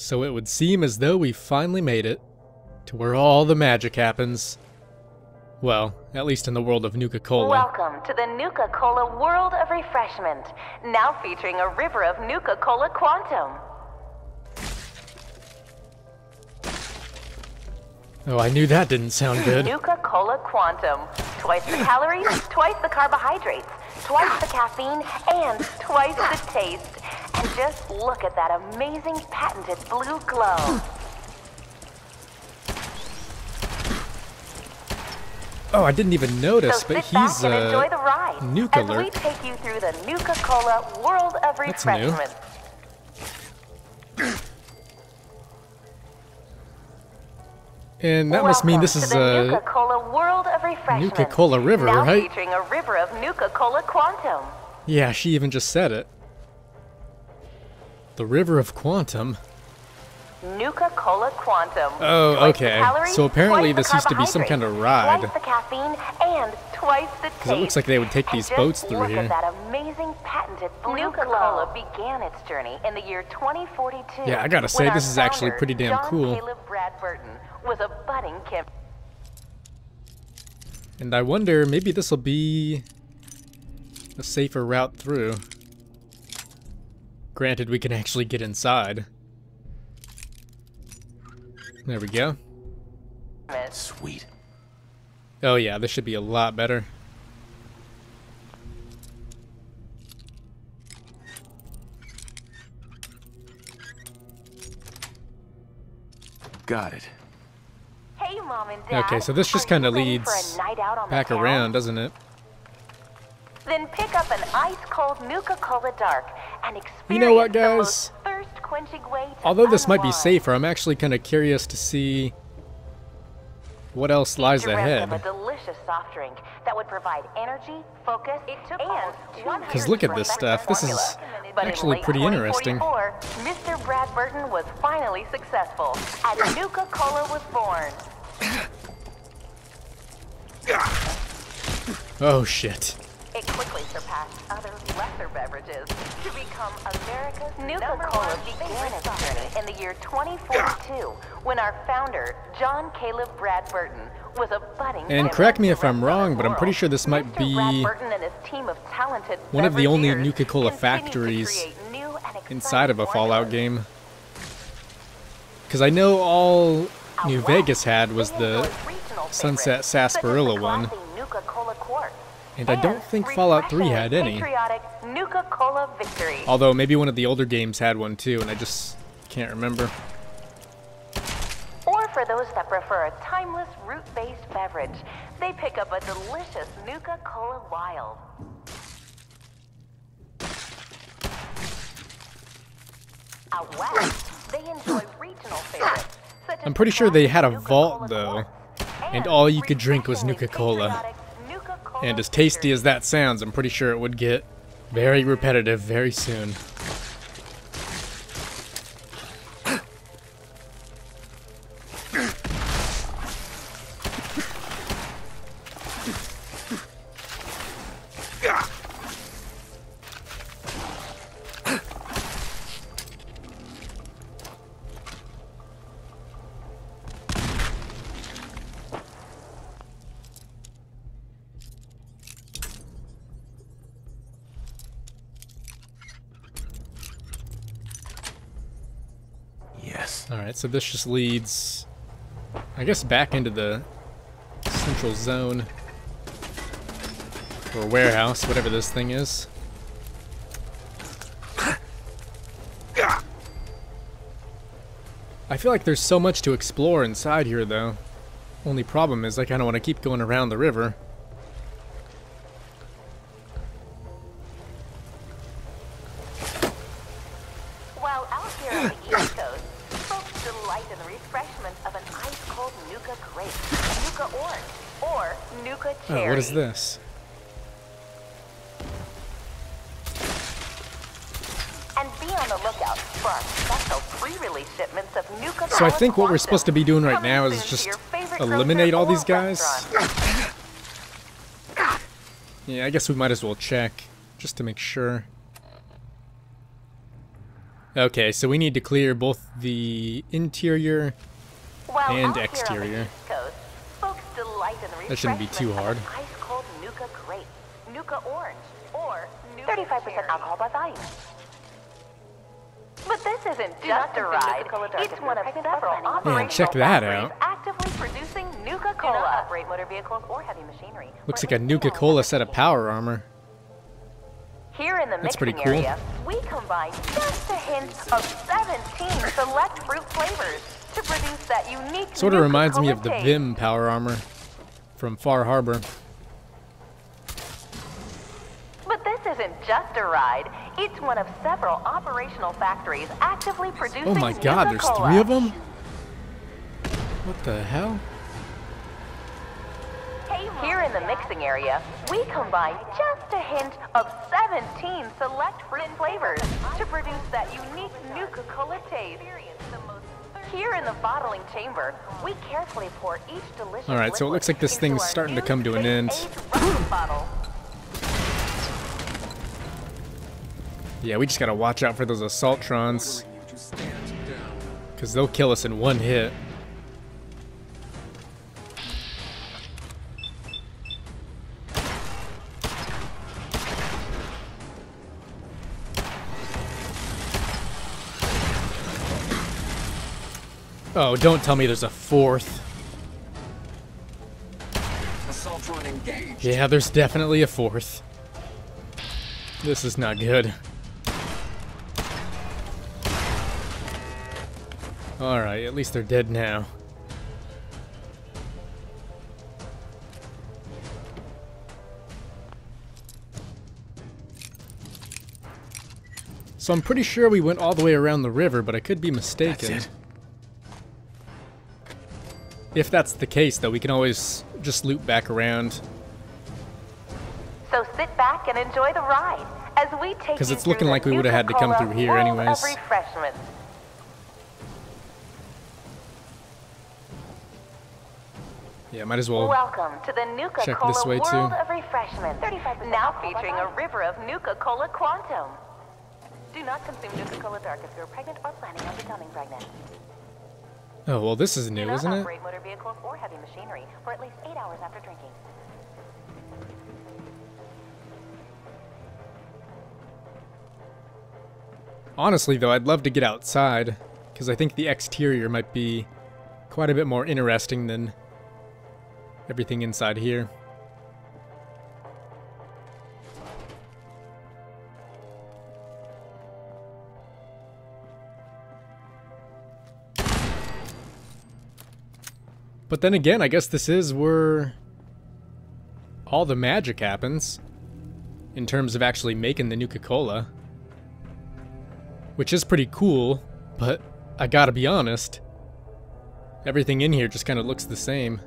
So it would seem as though we finally made it to where all the magic happens. Well, at least in the world of Nuka-Cola. Welcome to the Nuka-Cola World of Refreshment, now featuring a river of Nuka-Cola Quantum. Oh, I knew that didn't sound good. Nuka-Cola Quantum. Twice the calories, twice the carbohydrates, twice the caffeine, and twice the taste. And just look at that amazing patented blue glow. Oh, I didn't even notice, So but sit back he's and enjoy the ride Nuka as we alert. take you through the Nuka-Cola World of That's new. Refreshment. And that must mean this Welcome is to the a Nuka-Cola World of Refreshment. Nuka-Cola river, now right? Featuring a river of Nuka-Cola Quantum. Yeah, she even just said it. The River of Quantum. Nuka-Cola Quantum. Oh, Twice the okay. calories, So apparently twice this the used to be some kind of carbohydrates, ride. Twice the caffeine and twice the taste. Because it looks like they would take these And boats just through look here. at that amazing patented blue Nuka-Cola began its journey in the year 2042. Yeah, I gotta say, when this our is actually founder, pretty damn John cool. Caleb Brad Burton was a budding chemist. And I wonder, maybe this will be a safer route through. Granted, we can actually get inside. There we go. Sweet. Oh yeah, this should be a lot better. Got it. Hey, Mom and Dad. Okay, so this just are kind you of ready for a leads night out on the back town? around, doesn't it? Then pick up an ice-cold Nuka-Cola Dark and experience You know what, the guys? most thirst-quenching way to Although this might be unwind. safer, I'm actually kind of curious to see what else lies Each rest ahead. of a delicious soft drink that would provide energy, focus, and Because look at this stuff. This is actually pretty interesting. Mr. Brad Burton was finally successful, and Nuka-Cola was born. Oh shit. It quickly surpassed other lesser beverages to become America's Nuka-Cola began its journey in the year 2042 when our founder, John Caleb Brad Burton, was a budding And correct me if I'm wrong, but I'm pretty sure this might Mr. be Brad Burton and his team of talented one of the only beverageers Nuka-Cola continue to factories create new and exciting inside of a Fallout formulas. game. Because I know all New Out Vegas west, had was they the enjoy regional Sunset favorites, such as the Sarsaparilla one. classy Nuka-Cola Quart. And I don't think Fallout 3 had any. Patriotic Nuka-Cola Victory. Although maybe one of the older games had one too, and I just can't remember. Or for those that prefer a timeless root-based beverage, they pick up a delicious Nuka-Cola Wild. Out west, they enjoy regional favorites. Such as I'm pretty sure they had a Nuka-Cola vault though, Quart and all you could drink was refreshingly Nuka-Cola. patriotic Nuka-Cola And as tasty Victory. as that sounds, I'm pretty sure it would get very repetitive very soon. Yes. Alright, so this just leads, I guess, back into the central zone. Or warehouse, whatever this thing is. I feel like there's so much to explore inside here, though. Only problem is I kind of want to keep going around the river. While out here on the East Coast, folks delight in the refreshment of an ice-cold Nuka grape, Nuka orange, or Nuka cherry. Oh, what is this? And be on the lookout for our special pre-release shipments of Nuka. So I think what we're supposed to be doing right now is just eliminate all these guys. Yeah, I guess we might as well check, just to make sure. Okay, so we need to clear both the interior While and out here on the exterior. East Coast, folks delight in the That shouldn't be too hard. refreshment of an ice-cold Nuka grape, Nuka orange, or Nuka 35% alcohol by volume. But this isn't just a ride. It's one of several operational check that factories out. actively producing Nuka Cola. Do not operate motor vehicles or heavy machinery. Looks like a Nuka Cola set of power armor. Here in the That's pretty mixing cool. area, we combine just a hint of 17 select fruit flavors to produce that unique Sort of Nuka reminds me Cola of the taste. Vim power armor from Far Harbor. But this isn't just a ride. It's one of several operational factories actively producing Oh my god, there's Nuka-Cola. 3 of them? What the hell? Here in the mixing area, we combine just a hint of 17 select fruit flavors to produce that unique Nuka-Cola taste. Here in the bottling chamber, we carefully pour each delicious Alright, so it looks like this into thing's our starting to new come to an end. space-aged rum bottle. Yeah, we just gotta watch out for those Assaultrons, because they'll kill us in one hit. Oh, don't tell me there's a 4th. Assaultron engaged. Yeah, there's definitely a 4th. This is not good. Alright, at least they're dead now. So I'm pretty sure we went all the way around the river, but I could be mistaken. That's it. If that's the case, though, we can always just loop back around. So sit back and enjoy the ride as we take 'Cause you it's through looking the like we would've had to come Nuka-Cola through here world anyways. of refreshments. Yeah, might as well. Welcome to the Nuka check Cola this way, world too. of refreshment. Now featuring a river of Nuka Cola Quantum. Do not consume Nuka Cola Dark if you're pregnant or planning on becoming pregnant. Oh, well, this is Do new, not isn't it? operate motor vehicles or heavy machinery for at least 8 hours after drinking. Honestly, though, I'd love to get outside, because I think the exterior might be quite a bit more interesting than everything inside here. But then again, I guess this is where all the magic happens, in terms of actually making the Nuka-Cola. Which is pretty cool, but I gotta be honest, everything in here just kind of looks the same.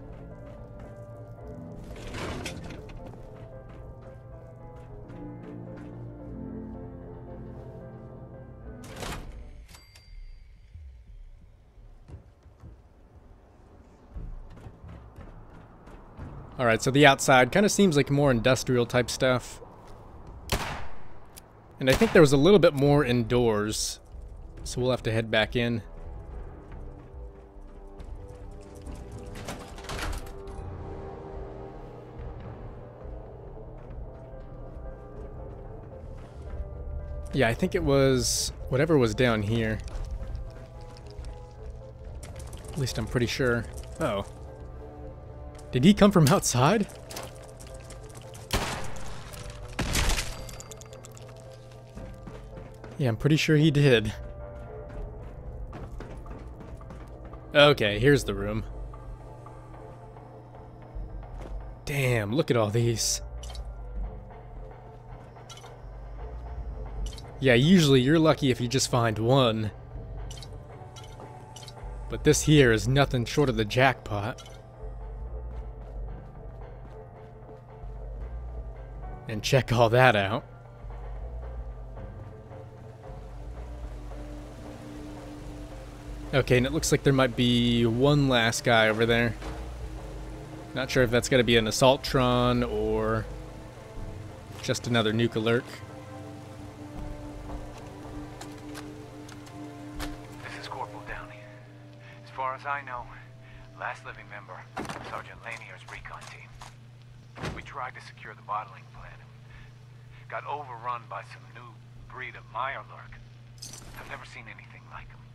Alright, so the outside kind of seems like more industrial type stuff. And I think there was a little bit more indoors, so we'll have to head back in. Yeah, I think it was whatever was down here. At least I'm pretty sure. Oh. Did he come from outside? Yeah, I'm pretty sure he did. Okay, here's the room. Damn, look at all these. Yeah, usually you're lucky if you just find one. But this here is nothing short of the jackpot. And check all that out. Okay, and it looks like there might be one last guy over there. Not sure if that's going to be an Assaultron or just another Nuka lurk. I know, last living member, Sergeant Lanier's recon team. We tried to secure the bottling plant and got overrun by some new breed of Mirelurk. I've never seen anything like them.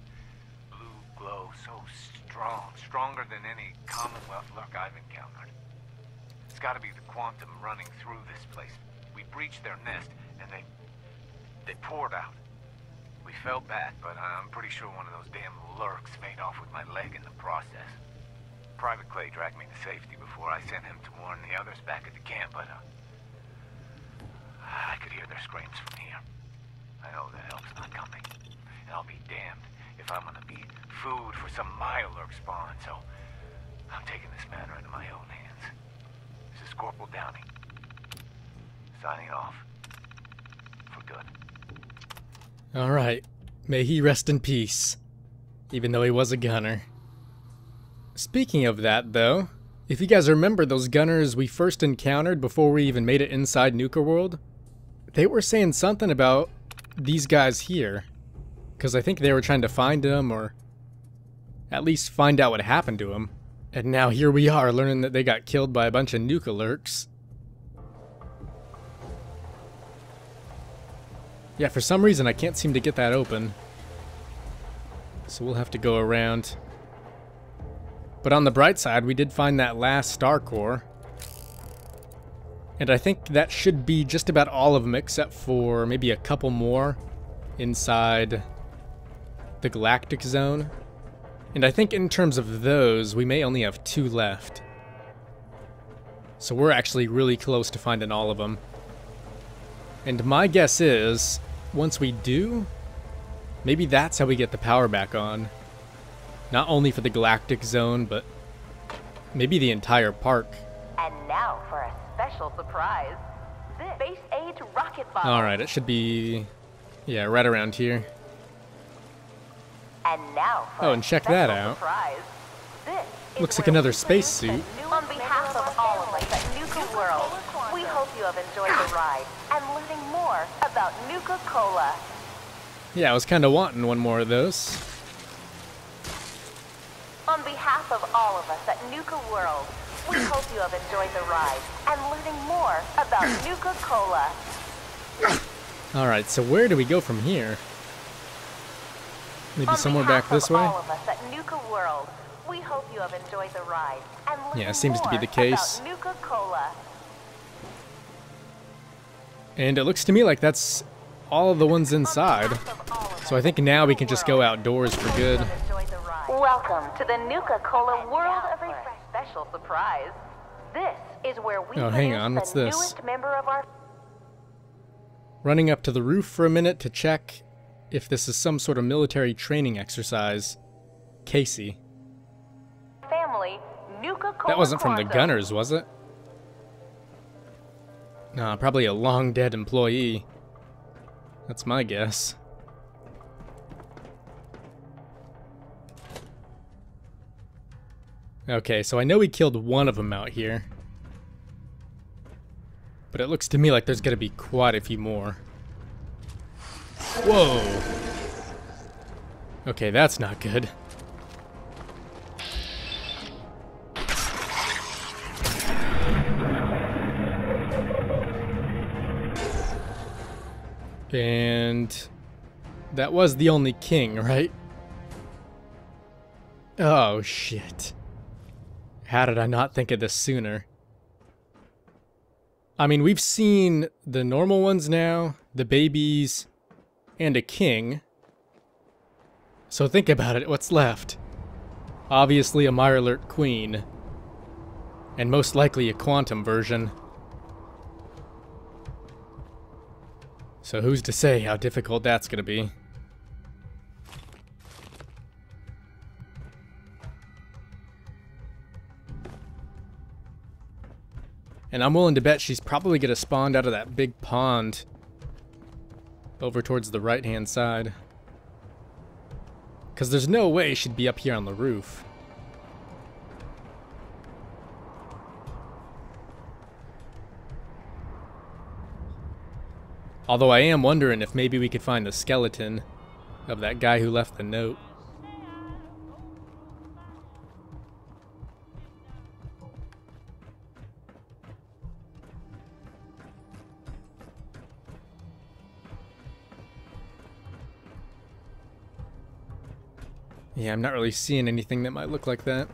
Blue glow, so strong, stronger than any Commonwealth lurk I've encountered. It's gotta be the quantum running through this place. We breached their nest and they poured out. We fell back, but I'm pretty sure one of those damn lurks made off with my leg in the process. Private Clay dragged me to safety before I sent him to warn the others back at the camp, but I could hear their screams from here. I know that help's not coming, and I'll be damned if I'm gonna be food for some Mirelurk spawn, so I'm taking this matter into my own hands. This is Corporal Downey, signing off for good. Alright, may he rest in peace, even though he was a gunner. Speaking of that, though, if you guys remember those gunners we first encountered before we even made it inside Nuka World, they were saying something about these guys here, because I think they were trying to find them, or at least find out what happened to them. And now here we are, learning that they got killed by a bunch of Nuka lurks. Yeah, for some reason I can't seem to get that open, so we'll have to go around. But on the bright side, we did find that last star core. And I think that should be just about all of them, except for maybe a couple more inside the galactic zone. And I think in terms of those, we may only have 2 left. So we're actually really close to finding all of them. And my guess is, once we do, maybe that's how we get the power back on. Not only for the galactic zone, but maybe the entire park. And now for a special surprise. This space-age rocket bomb. Alright, it should be, yeah, right around here. And now for Oh, and check that out. Surprise. This is Looks like where another we spacesuit. present On behalf of all of us at Nuka World, we hope you have enjoyed the ride and learning more about Nuka Cola. Yeah, I was kind of wanting one more of those. On behalf of all of us at Nuka World, we hope you have enjoyed the ride and learning more about Nuka Cola. Alright, so where do we go from here? Maybe On somewhere behalf back this of way? all of us at Nuka World, we hope you have enjoyed the ride and learning Yeah, seems to be more the case. about Nuka Cola. And it looks to me like that's all of the ones inside. So I think now we can just go outdoors for good. Welcome to the Nuka Cola World of a special surprise. This is where we Oh, hang introduce on, what's the this? newest member of our Running up to the roof for a minute to check if this is some sort of military training exercise. Casey. family, Nuka Cola. That wasn't from the Quantum. gunners, was it? Nah, probably a long dead employee. That's my guess. Okay, so I know we killed one of them out here. But it looks to me like there's gonna be quite a few more. Whoa! Okay, that's not good. And that was the only king, right? Oh, shit. How did I not think of this sooner? I mean, we've seen the normal ones now, the babies, and a king. So think about it, what's left? Obviously a Mirelurk queen. And most likely a quantum version. So who's to say how difficult that's gonna be? And I'm willing to bet she's probably gonna spawn out of that big pond over towards the right-hand side. Because there's no way she'd be up here on the roof. Although I am wondering if maybe we could find the skeleton of that guy who left the note. Yeah, I'm not really seeing anything that might look like that.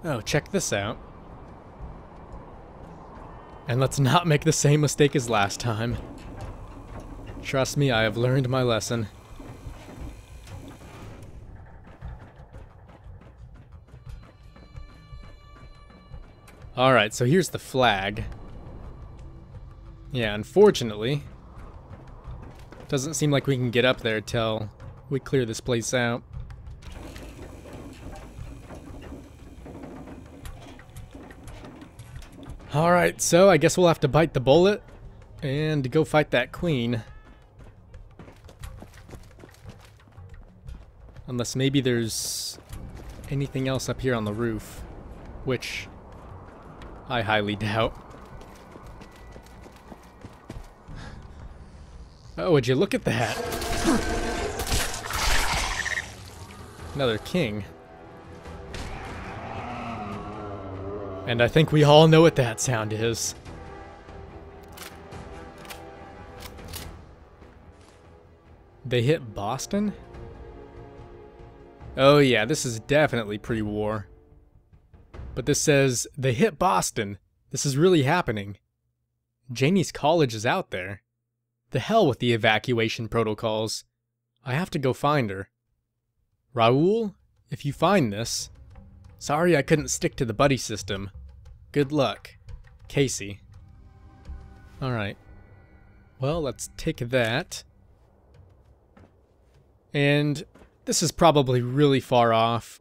Oh, check this out. And let's not make the same mistake as last time. Trust me, I have learned my lesson. Alright, so here's the flag. Yeah, unfortunately, doesn't seem like we can get up there till we clear this place out. Alright, so I guess we'll have to bite the bullet and go fight that queen. Unless maybe there's anything else up here on the roof, which I highly doubt. Oh, would you look at that? Another king. And I think we all know what that sound is. They hit Boston? Oh yeah, this is definitely pre-war. But this says, they hit Boston. This is really happening. Janie's college is out there. The hell with the evacuation protocols. I have to go find her. Raoul, if you find this, sorry I couldn't stick to the buddy system. Good luck. Casey. Alright. Well, let's take that. And this is probably really far off,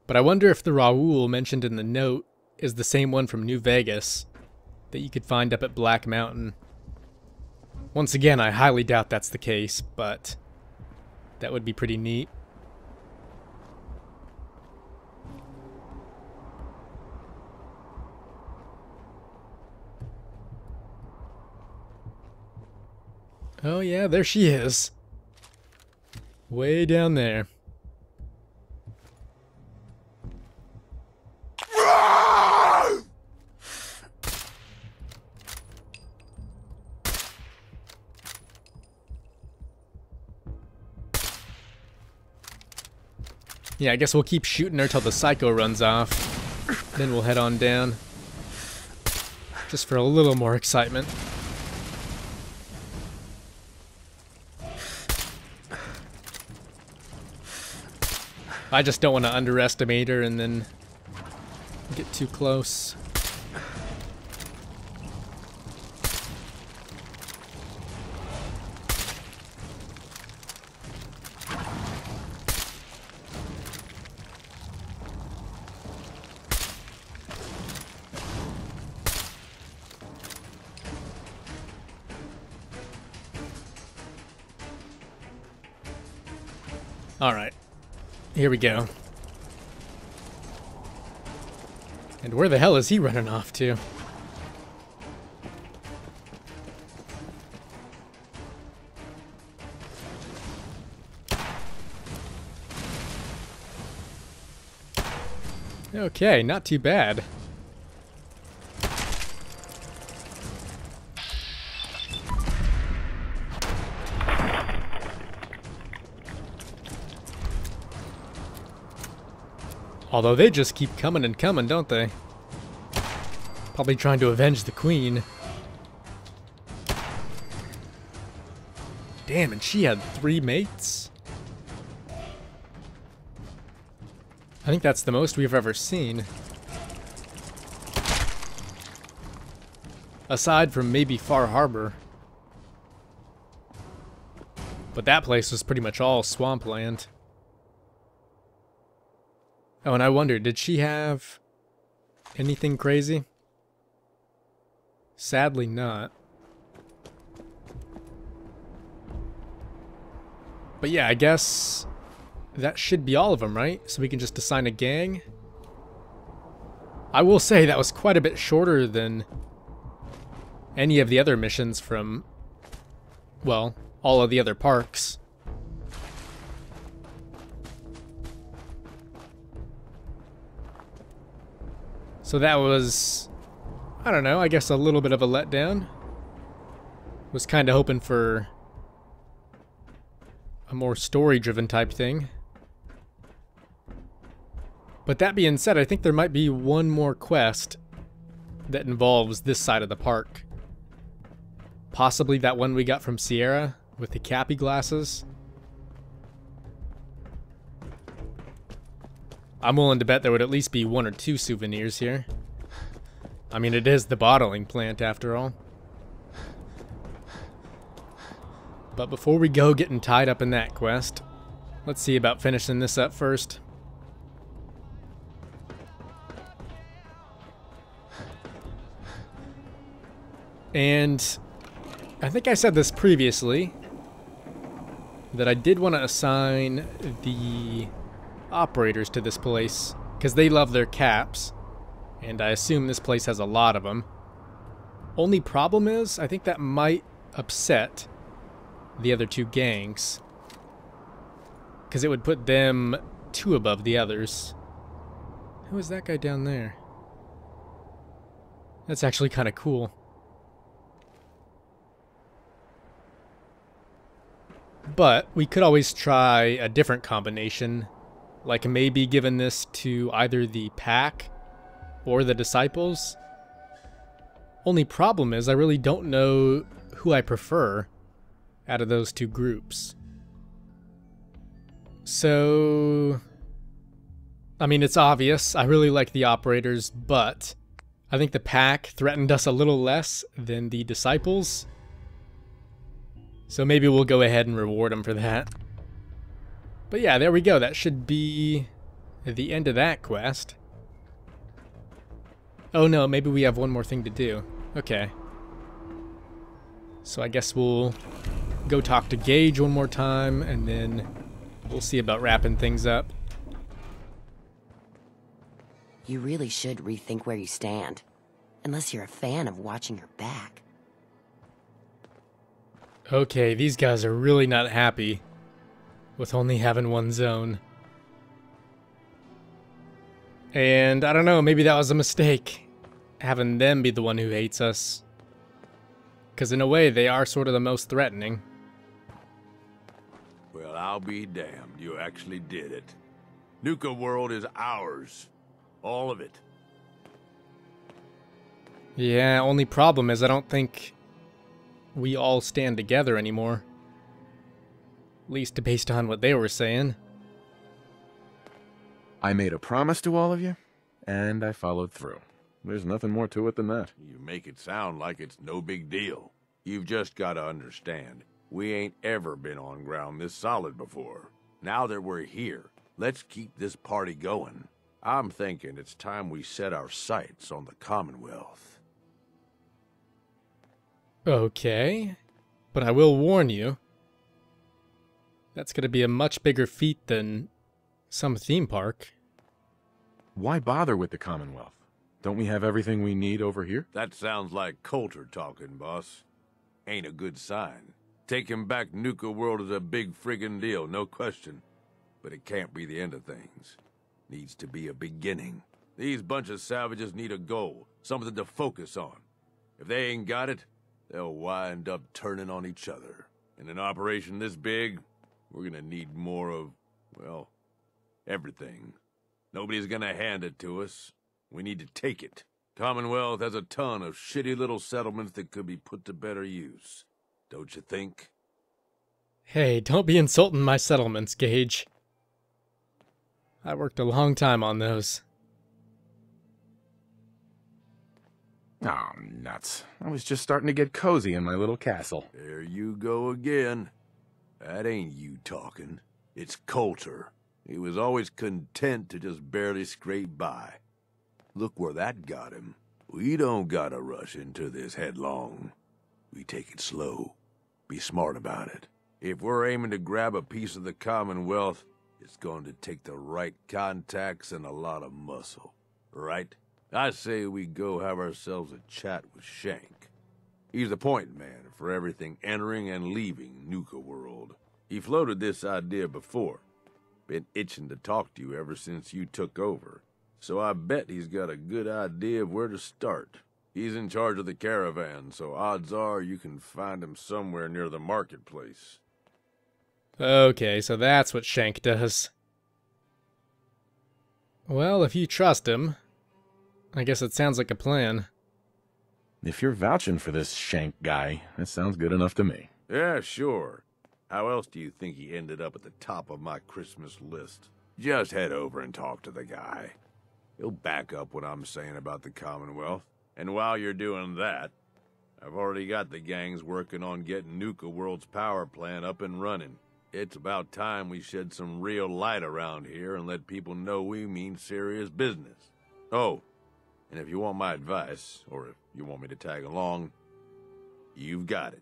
but I wonder if the Raoul mentioned in the note is the same one from New Vegas that you could find up at Black Mountain. Once again, I highly doubt that's the case, but that would be pretty neat. Oh yeah, there she is. Way down there. Yeah, I guess we'll keep shooting her till the psycho runs off. Then we'll head on down. Just for a little more excitement. I just don't want to underestimate her and then get too close. All right. Here we go. And where the hell is he running off to? Okay, not too bad. Although they just keep coming and coming, don't they? Probably trying to avenge the queen. Damn, and she had 3 mates? I think that's the most we've ever seen. Aside from maybe Far Harbor. But that place was pretty much all swampland. Oh, and I wonder, did she have anything crazy? Sadly not. But yeah, I guess that should be all of them, right? So we can just assign a gang. I will say that was quite a bit shorter than any of the other missions from, well, all of the other parks. So that was, I don't know, I guess a little bit of a letdown. Was kind of hoping for a more story-driven type thing. But that being said, I think there might be one more quest that involves this side of the park. Possibly that one we got from Sierra with the Cappy glasses. I'm willing to bet there would at least be 1 or 2 souvenirs here. I mean, it is the bottling plant after all. But before we go getting tied up in that quest, let's see about finishing this up first. And I think I said this previously, that I did want to assign the operators to this place, because they love their caps, and I assume this place has a lot of them. Only problem is, I think that might upset the other 2 gangs, because it would put them 2 above the others. Who is that guy down there? That's actually kind of cool. But we could always try a different combination, like maybe giving this to either the pack or the disciples. Only problem is I really don't know who I prefer out of those 2 groups. So, I mean, it's obvious. I really like the operators, but I think the pack threatened us a little less than the disciples. So maybe we'll go ahead and reward them for that. But yeah, there we go. That should be the end of that quest. Oh no, maybe we have one more thing to do. Okay. So I guess we'll go talk to Gage one more time, and then we'll see about wrapping things up. You really should rethink where you stand. Unless you're a fan of watching your back. Okay, these guys are really not happy with only having one zone. And I don't know, maybe that was a mistake, having them be the one who hates us. Because in a way, they are sort of the most threatening. Well, I'll be damned. You actually did it. Nuka World is ours. All of it. Yeah, only problem is I don't think we all stand together anymore. At least based on what they were saying. I made a promise to all of you, and I followed through. There's nothing more to it than that. You make it sound like it's no big deal. You've just got to understand, we ain't ever been on ground this solid before. Now that we're here, let's keep this party going. I'm thinking it's time we set our sights on the Commonwealth. Okay, but I will warn you, that's going to be a much bigger feat than some theme park. Why bother with the Commonwealth? Don't we have everything we need over here? That sounds like Coulter talking, boss. Ain't a good sign. Taking back Nuka World is a big friggin' deal, no question. But it can't be the end of things. Needs to be a beginning. These bunch of savages need a goal, something to focus on. If they ain't got it, they'll wind up turning on each other. In an operation this big, we're gonna need more of, well, everything. Nobody's gonna hand it to us. We need to take it. Commonwealth has a ton of shitty little settlements that could be put to better use. Don't you think? Hey, don't be insulting my settlements, Gage. I worked a long time on those. Oh, nuts. I was just starting to get cozy in my little castle. There you go again. That ain't you talking. It's Coulter. He was always content to just barely scrape by. Look where that got him. We don't gotta rush into this headlong. We take it slow. Be smart about it. If we're aiming to grab a piece of the Commonwealth, it's going to take the right contacts and a lot of muscle. Right? I say we go have ourselves a chat with Shank. He's the point man for everything entering and leaving Nuka World. He floated this idea before. Been itching to talk to you ever since you took over. so I bet he's got a good idea of where to start. He's in charge of the caravan, so odds are you can find him somewhere near the marketplace. Okay, so that's what Shank does. Well, if you trust him, I guess it sounds like a plan. If you're vouching for this Shank guy, that sounds good enough to me. Yeah, sure. How else do you think he ended up at the top of my Christmas list? Just head over and talk to the guy. He'll back up what I'm saying about the Commonwealth. And while you're doing that, I've already got the gangs working on getting Nuka World's power plant up and running. It's about time we shed some real light around here and let people know we mean serious business. Oh, and if you want my advice, or if you want me to tag along, you've got it.